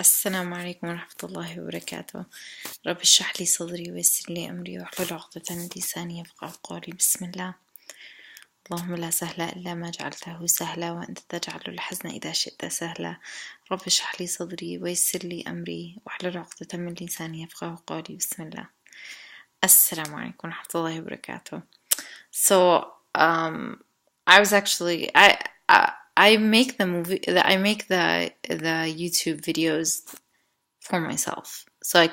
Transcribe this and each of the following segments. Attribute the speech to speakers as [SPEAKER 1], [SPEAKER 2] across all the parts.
[SPEAKER 1] السلام عليكم ورحمة الله وبركاته. رب اشرح لي صدري ويسر لي أمري واحلل عقدة من لساني يفقهوا قولي. بسم الله. اللهم لا سهل إلا ما جعلته سهلا وأنت تجعل الحزن إذا شئت سهلا. رب اشرح لي صدري ويسر لي أمري واحلل عقدة من لساني يفقهوا قولي. بسم الله. السلام عليكم ورحمة الله وبركاته. I was actually I make the YouTube videos for myself. So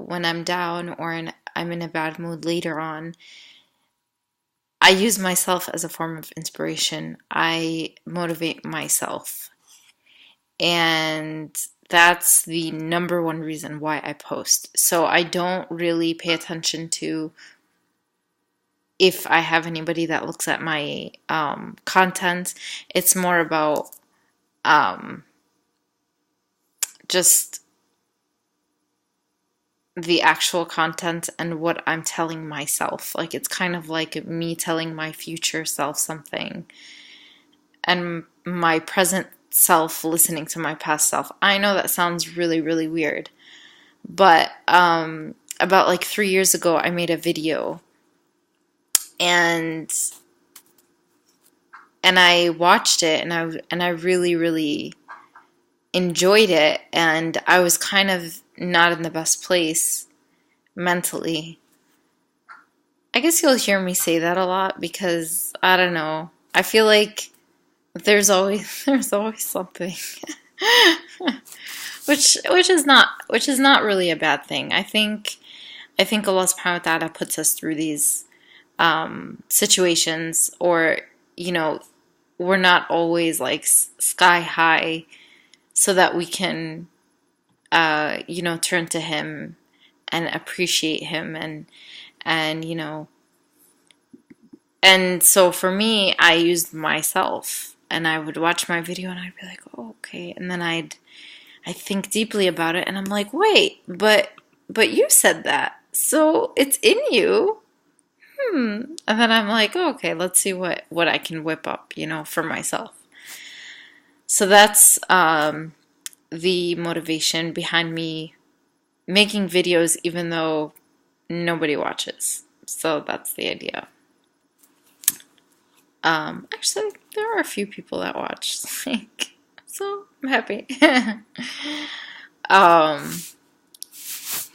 [SPEAKER 1] when I'm down or I'm in a bad mood later on, I use myself as a form of inspiration. I motivate myself. And that's the number one reason why I post. So I don't really pay attention to if I have anybody that looks at my content. It's more about just the actual content and what I'm telling myself. Like, it's kind of like me telling my future self something and my present self listening to my past self. I know that sounds really, really weird, but about like 3 years ago, I made a video and I watched it and I really, really enjoyed it, and I was kind of not in the best place mentally. I guess you'll hear me say that a lot because I don't know. I feel like there's always something, which is not really a bad thing. I think Allah Subhanahu wa Taala puts us through these situations, or we're not always like sky high, so that we can turn to Him and appreciate Him, and so for me, I used myself, and I would watch my video and I'd be like, oh, okay, and then I think deeply about it and I'm like, wait, but you said that, so it's in you. And then I'm like, oh, okay, let's see what I can whip up, for myself. So that's the motivation behind me making videos, even though nobody watches. So that's the idea. Actually, there are a few people that watch, so I'm happy.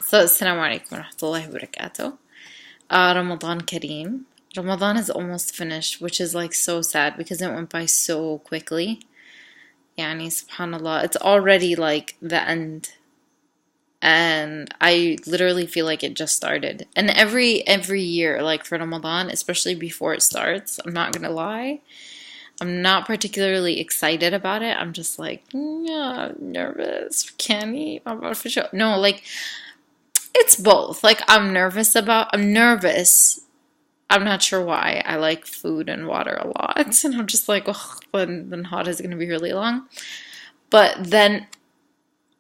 [SPEAKER 1] So assalamu alaikum wa rahmatullahi wa barakatuh. Ramadan Kareem. Ramadan is almost finished, which is like so sad because it went by so quickly. Yani, subhanallah, it's already like the end, and I literally feel like it just started. And every year, like for Ramadan, especially before it starts, I'm not gonna lie, I'm not particularly excited about it. I'm just like, yeah, nervous. Can he? I'm about to show. No, like, it's both. Like, I'm nervous. I'm not sure why. I like food and water a lot, and I'm just like, oh, then hot is going to be really long. But then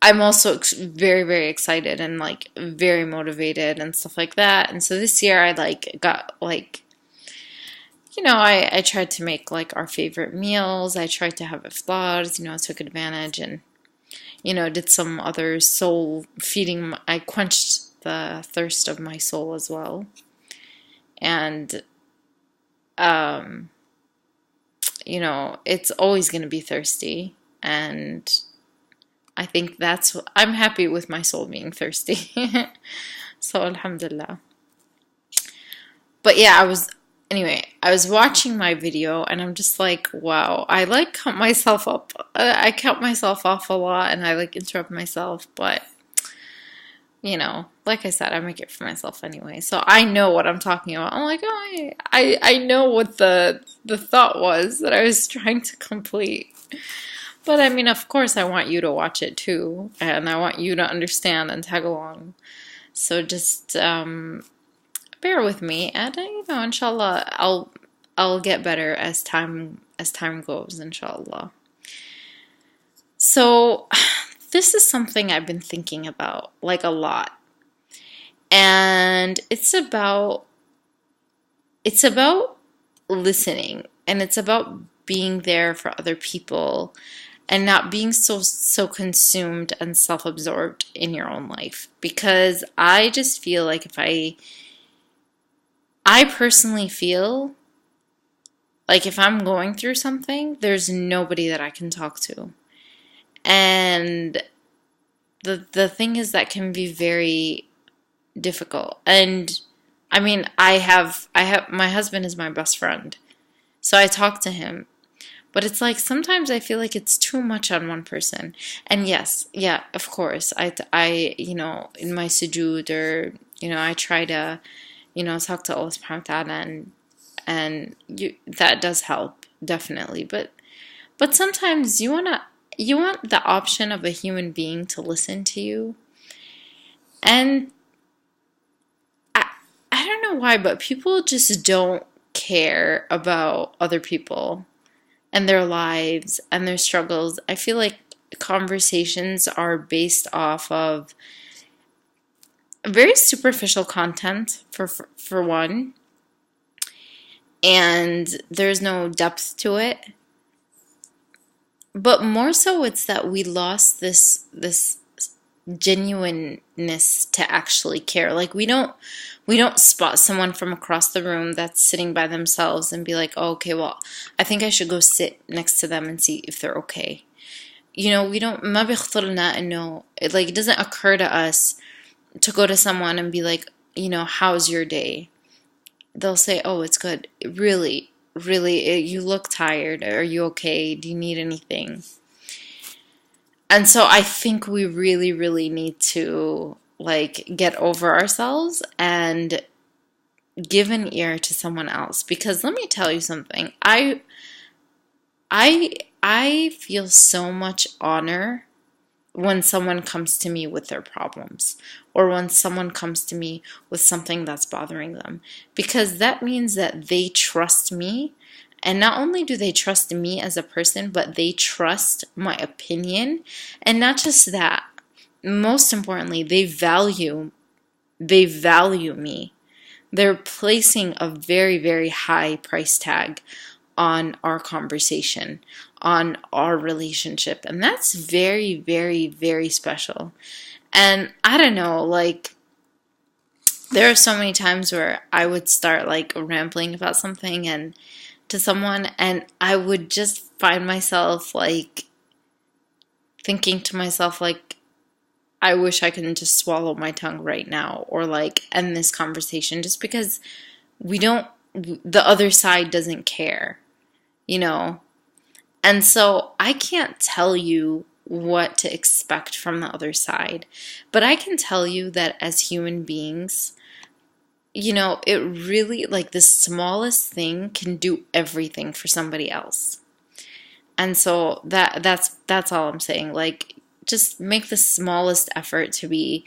[SPEAKER 1] I'm also very, very excited and like very motivated and stuff like that. And so this year I got I tried to make like our favorite meals. I tried to have iftars, took advantage and did some other soul feeding. I quenched the thirst of my soul as well. And, it's always going to be thirsty. And I think I'm happy with my soul being thirsty. So, alhamdulillah. But yeah, I was watching my video and I'm just like, wow, I like count myself up. I count myself off a lot and I like interrupt myself, but like I said, I make it for myself anyway. So I know what I'm talking about. I'm like, oh, I know what the thought was that I was trying to complete. But I mean, of course, I want you to watch it too, and I want you to understand and tag along. So just bear with me, and inshallah, I'll get better as time goes, inshallah. So this is something I've been thinking about like a lot. And it's about listening, and it's about being there for other people, and not being so consumed and self-absorbed in your own life. Because I just feel like I personally feel like if I'm going through something, there's nobody that I can talk to. And the thing is that can be very difficult. And I mean, I have my husband is my best friend. So I talk to him. But it's like sometimes I feel like it's too much on one person. And yes, yeah, of course. In my sujood, or, I try to, talk to Allah subhanahu wa ta'ala, that does help, definitely. But sometimes you want the option of a human being to listen to you. And I don't know why, but people just don't care about other people and their lives and their struggles. I feel like conversations are based off of very superficial content for one, and there's no depth to it. But more so, it's that we lost this genuineness to actually care. Like we don't spot someone from across the room that's sitting by themselves and be like, oh, okay, well, I think I should go sit next to them and see if they're okay. We don't, ما بيخطر لنا إنه, it doesn't occur to us to go to someone and be like, how's your day? They'll say, oh, it's good. Really, really, you look tired. Are you okay? Do you need anything? And so I think we really, really need to get over ourselves and give an ear to someone else. Because let me tell you something. I feel so much honor when someone comes to me with their problems, or when someone comes to me with something that's bothering them, because that means that they trust me. And not only do they trust me as a person, but they trust my opinion. And not just that, most importantly, they value me. They're placing a very, very high price tag on our conversation, on our relationship. And that's very, very, very special. And I don't know, there are so many times where I would start rambling about something and to someone, and I would just find myself thinking to myself I wish I could just swallow my tongue right now, or end this conversation, just because the other side doesn't care, And so I can't tell you what to expect from the other side, but I can tell you that as human beings, it really, the smallest thing can do everything for somebody else. And so that's all I'm saying. Just make the smallest effort to be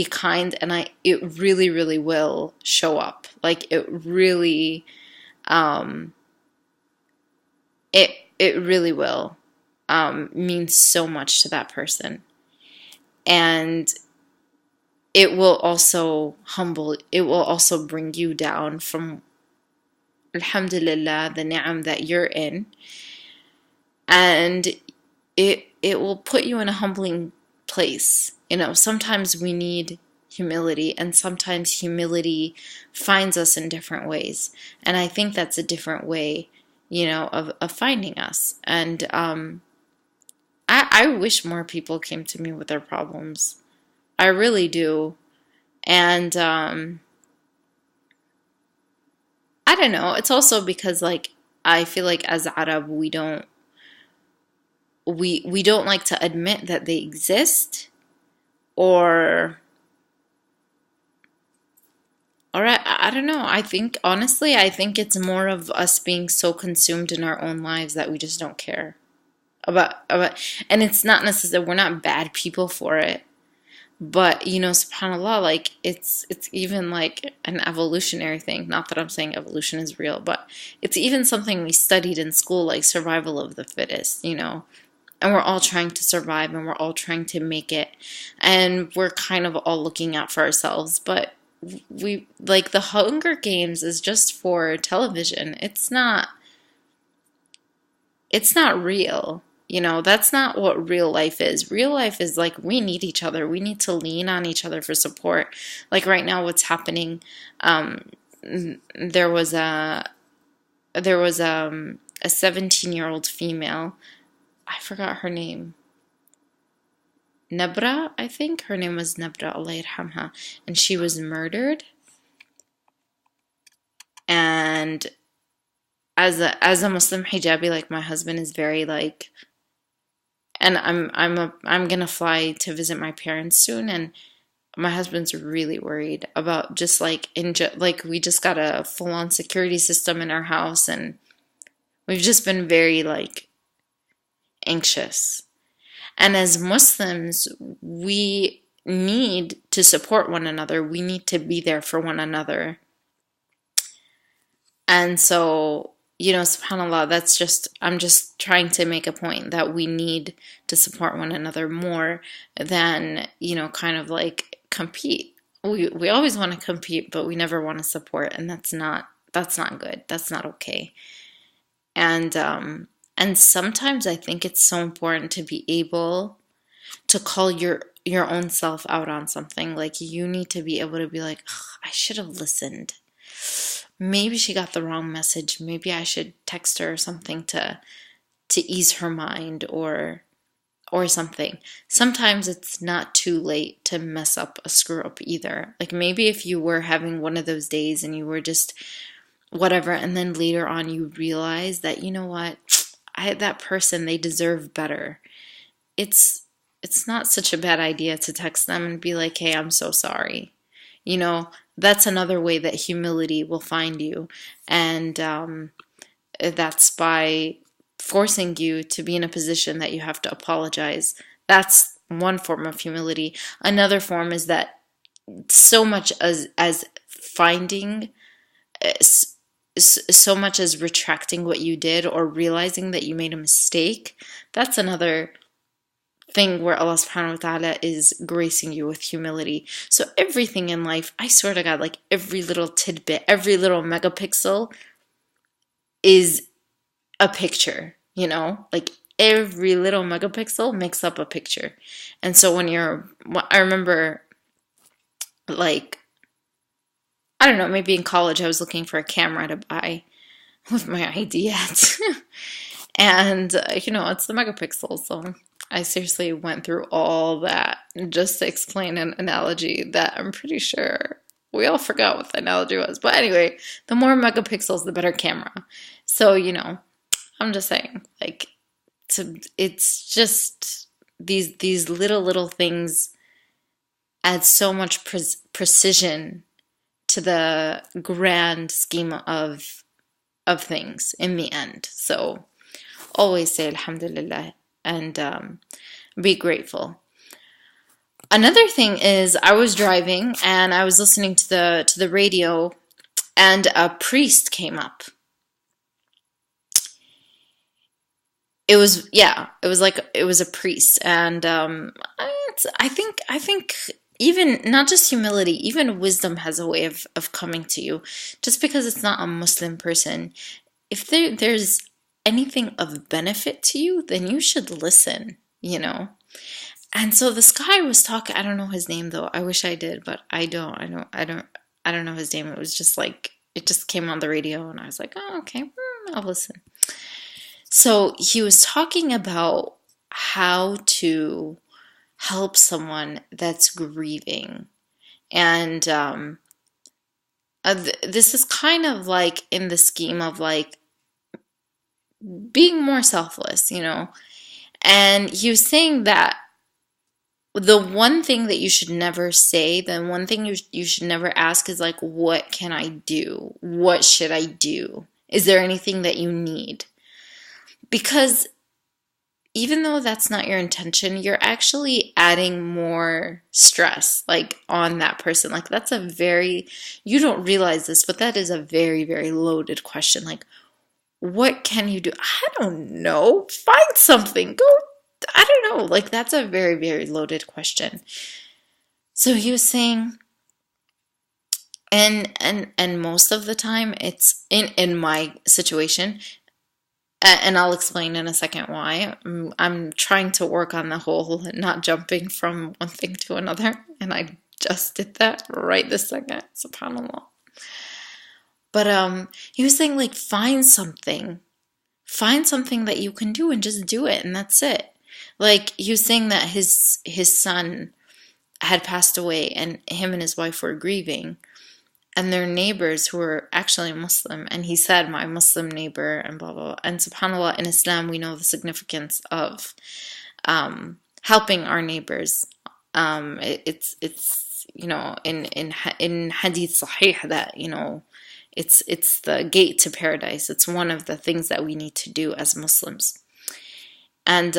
[SPEAKER 1] kind, and it really, really will show up. It really, it really will mean so much to that person. And it will also bring you down from, alhamdulillah, the ni'am that you're in. And it will put you in a humbling place. Sometimes we need humility, and sometimes humility finds us in different ways. And I think that's a different way, of finding us. And I wish more people came to me with their problems. I really do. And I don't know. It's also because I feel like as Arab, we don't like to admit that they exist, or I don't know. I think it's more of us being so consumed in our own lives that we just don't care about, and it's not necessarily, we're not bad people for it. But, subhanAllah, it's even an evolutionary thing. Not that I'm saying evolution is real, but it's even something we studied in school, survival of the fittest, And we're all trying to survive, and we're all trying to make it. And we're kind of all looking out for ourselves. But the Hunger Games is just for television. It's not real. That's not what real life is. Real life is like we need each other. We need to lean on each other for support. Like right now, what's happening? Um, there was a 17-year-old female. I forgot her name. Nabra, I think her name was Nabra, Allah yarhamha, and she was murdered. And as a Muslim hijabi, like my husband is very like, and I'm gonna fly to visit my parents soon, and my husband's really worried about just like like we just got a full-on security system in our house, and we've just been very like anxious. And as Muslims, we need to support one another. We need to be there for one another. And so, subhanAllah, I'm just trying to make a point that we need to support one another more than, kind of like compete. We always want to compete, but we never want to support, and that's not good. That's not okay. And sometimes I think it's so important to be able to call your own self out on something. Like you need to be able to be like, I should have listened. Maybe she got the wrong message. Maybe I should text her something to ease her mind or something. Sometimes it's not too late to mess up a screw up either. Like maybe if you were having one of those days and you were just whatever, and then later on you realize that, you know what, that person, they deserve better. It's not such a bad idea to text them and be like, hey, I'm so sorry. That's another way that humility will find you. And that's by forcing you to be in a position that you have to apologize. That's one form of humility. Another form is that so much as finding, so much as retracting what you did or realizing that you made a mistake, that's another thing where Allah subhanahu wa ta'ala is gracing you with humility. So everything in life, I swear to God, like every little tidbit, every little megapixel is a picture, like every little megapixel makes up a picture. And so I remember like, I don't know, maybe in college I was looking for a camera to buy with my ID at. And, it's the megapixel, so I seriously went through all that just to explain an analogy that I'm pretty sure we all forgot what the analogy was. But anyway, the more megapixels, the better camera. So, I'm just saying, like, it's just these little things add so much precision to the grand scheme of things in the end. So always say alhamdulillah and be grateful. Another thing is I was driving and I was listening to the radio, and a priest came up. It was a priest, and I think even not just humility, even wisdom has a way of coming to you. Just because it's not a Muslim person, if there's anything of benefit to you, then you should listen, And so this guy was talking, I don't know his name though. I wish I did, but I don't know his name. It was just like, it just came on the radio and I was like, oh, okay, I'll listen. So he was talking about how to help someone that's grieving. And this is kind of like in the scheme of like being more selfless, And he was saying that the one thing that you should never say, the one thing you should never ask is like, what can I do? What should I do? Is there anything that you need? Because even though that's not your intention, you're actually adding more stress like on that person. Like you don't realize this, but that is a very, very loaded question. Like, what can you do? I don't know. Find something. Go. I don't know. Like, that's a very, very loaded question. So he was saying, and most of the time it's in my situation, And I'll explain in a second why. I'm trying to work on the whole not jumping from one thing to another, and I just did that right this second, subhanAllah. But he was saying like find something that you can do and just do it, and that's it. Like he was saying that his son had passed away, and him and his wife were grieving, and their neighbors who were actually Muslim, and he said, my Muslim neighbor, and blah, blah, blah. And subhanAllah, in Islam, we know the significance of helping our neighbors. It's in hadith sahih that, it's the gate to paradise. It's one of the things that we need to do as Muslims. And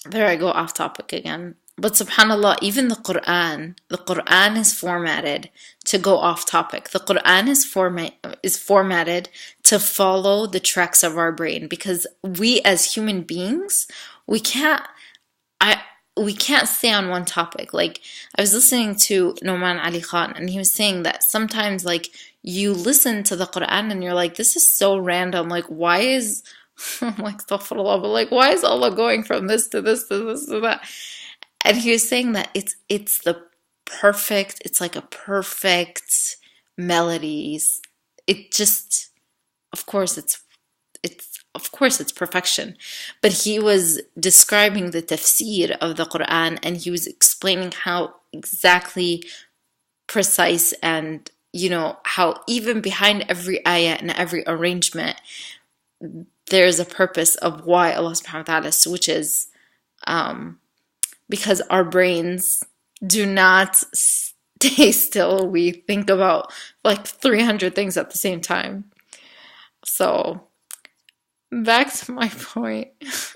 [SPEAKER 1] there I go off topic again. But subhanAllah, even the Quran is formatted to go off topic. The Quran is formatted to follow the tracks of our brain, because we as human beings, we can't stay on one topic. Like I was listening to Noman Ali Khan, and he was saying that sometimes like you listen to the Quran and you're like, this is so random. Like why is I'm like, astaghfirullah, but like why is Allah going from this to this to this to that? And he was saying that it's like a perfect melodies. It just, of course it's perfection. But he was describing the tafsir of the Quran, and he was explaining how exactly precise, and how even behind every ayah and every arrangement there's a purpose of why Allah subhanahu wa ta'ala switches, because our brains do not stay still. We think about like 300 things at the same time. So, back to my point. It's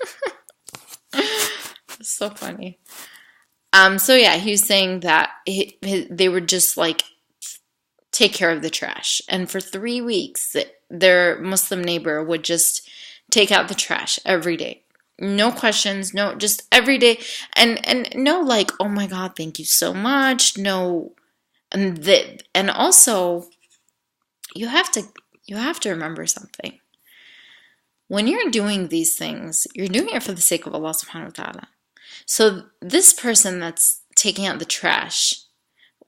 [SPEAKER 1] so funny. So yeah, he was saying that they would just like take care of the trash. And for 3 weeks, their Muslim neighbor would just take out the trash every day. No questions, no, just every day. And no like, oh my God, thank you so much. No. And also you have to remember something. When you're doing these things, you're doing it for the sake of Allah subhanahu wa ta'ala. So this person that's taking out the trash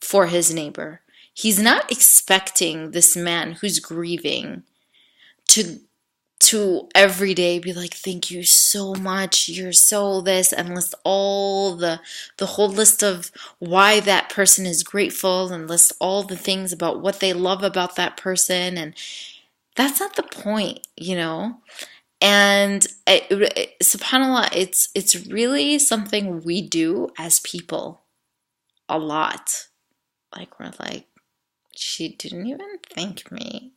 [SPEAKER 1] for his neighbor, he's not expecting this man who's grieving to every day be like, thank you so much, you're so this, and list all the whole list of why that person is grateful, and list all the things about what they love about that person. And that's not the point, And subhanAllah, it's really something we do as people a lot. Like we're like, she didn't even thank me.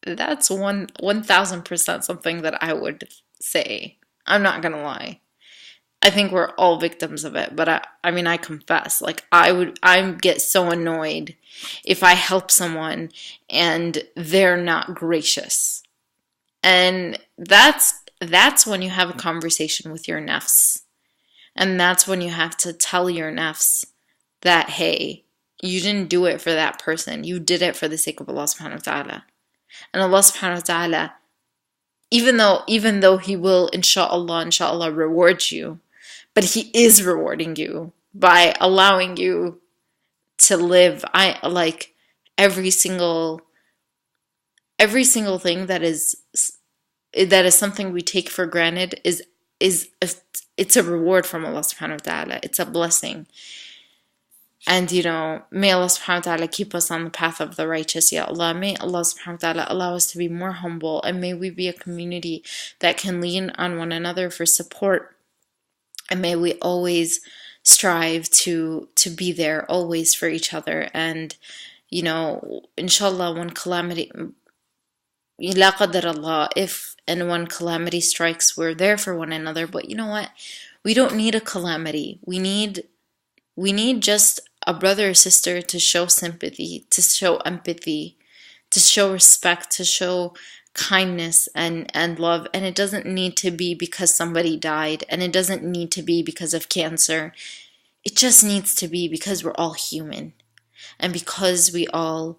[SPEAKER 1] That's 1,000% something that I would say. I'm not gonna lie. I think we're all victims of it, but I confess, like I get so annoyed if I help someone and they're not gracious. And that's when you have a conversation with your nafs. And that's when you have to tell your nafs that, hey, you didn't do it for that person. You did it for the sake of Allah subhanahu wa ta'ala. And Allah subhanahu wa ta'ala, even though He will, inshallah, reward you, but He is rewarding you by allowing you to live. Every single thing that is something we take for granted it's a reward from Allah subhanahu wa ta'ala. It's a blessing. And may Allah subhanahu wa ta'ala keep us on the path of the righteous, ya Allah. May Allah subhanahu wa ta'ala allow us to be more humble, and may we be a community that can lean on one another for support. And may we always strive to be there always for each other. And inshallah, when calamity, la qadar Allah, if and when calamity strikes, we're there for one another. But you know what? We don't need a calamity. We need just a brother or sister to show sympathy, to show empathy, to show respect, to show kindness and love. And it doesn't need to be because somebody died, and it doesn't need to be because of cancer. It just needs to be because we're all human, and because we all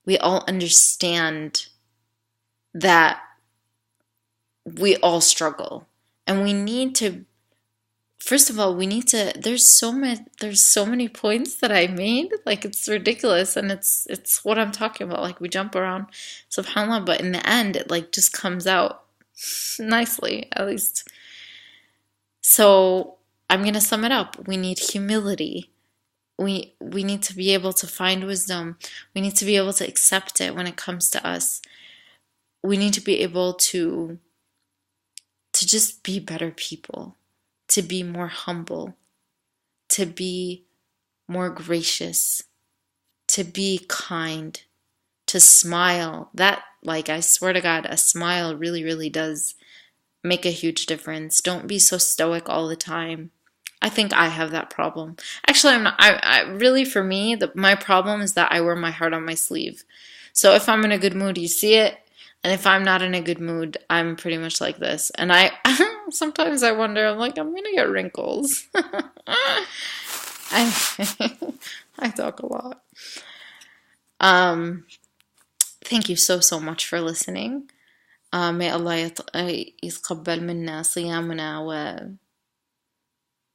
[SPEAKER 1] understand that we all struggle. And we need to, first of all, there's so many points that I made, like it's ridiculous, and it's what I'm talking about. Like we jump around, subhanAllah, but in the end it like just comes out nicely, at least. So I'm gonna sum it up. We need humility. We need to be able to find wisdom. We need to be able to accept it when it comes to us. We need to be able to just be better people, to be more humble, to be more gracious, to be kind, to smile. That, like, I swear to God, a smile really, really does make a huge difference. Don't be so stoic all the time. I think I have that problem. Actually, I'm not. I really, for me, my problem is that I wear my heart on my sleeve. So if I'm in a good mood, you see it. And if I'm not in a good mood, I'm pretty much like this. And I sometimes I wonder, I'm like, I'm gonna get wrinkles. I talk a lot. Thank you so much for listening. May Allah يتقبل منا صيامنا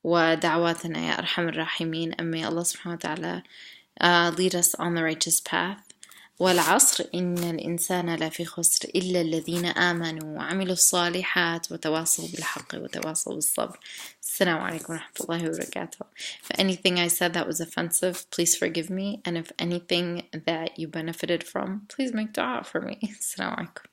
[SPEAKER 1] ودعواتنا يا أرحم الراحمين. And may Allah subhanahu wa ta'ala lead us on the righteous path. والعصر إن الإنسان لفي خسر إلا الذين آمنوا وعملوا الصالحات وتواصوا بالحق وتواصوا بالصبر. Assalamu alaikum wa rahmatullahi wa barakatuh. If anything I said that was offensive, please forgive me. And if anything that you benefited from, please make dua for me. Assalamu alaikum.